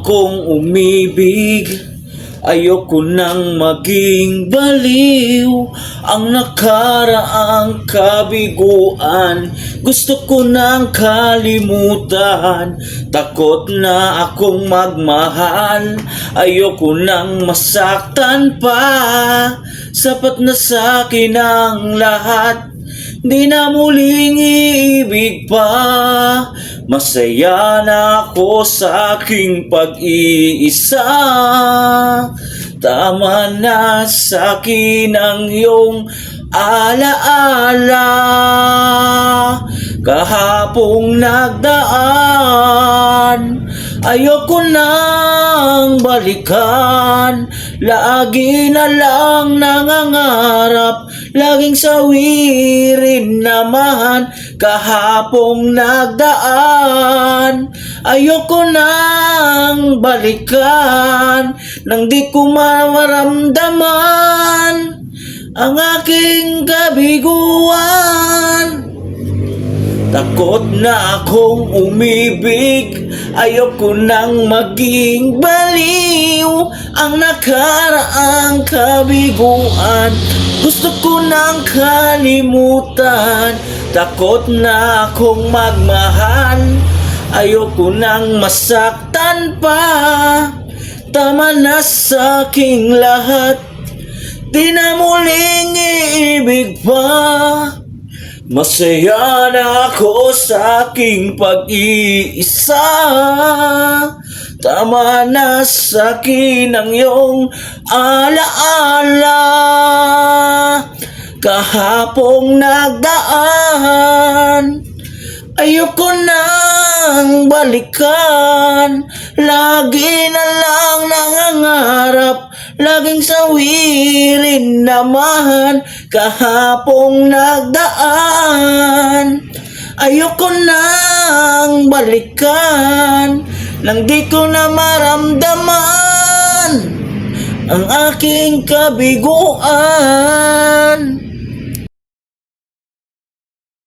akong umibig. Ayoko nang maging baliw. Ang nakaraang kabiguan gusto ko nang kalimutan. Takot na akong magmahal. Ayoko nang masaktan pa. Sapat na sa'kin ang lahat. Di na muling iibig pa. Masaya na ako sa aking pag-iisa. Tama na sa'kin ang iyong alaala. Kahapong nagdaan, ayoko nang balikan. Lagi na lang nangangarap, laging sawirin naman. Kahapong nagdaan, ayoko nang balikan. Nang di ko maramdaman ang aking kabiguan. Takot na akong umibig. Ayoko nang maging baliw. Ang nakaraang kabiguan gusto ko nang kalimutan. Takot na akong magmahal. Ayoko nang masaktan pa. Tama na sa'king lahat. Di na muling iibig pa. Masaya na ako sa aking pag-iisa. Tama na sa'kin ang iyong alaala. Kahapong nagdaan, ayoko nang balikan. Lagi na lang nangangarap, laging sawirin naman. Kahapong nagdaan, ayoko nang balikan. Nang di ko na maramdaman ang aking kabiguan.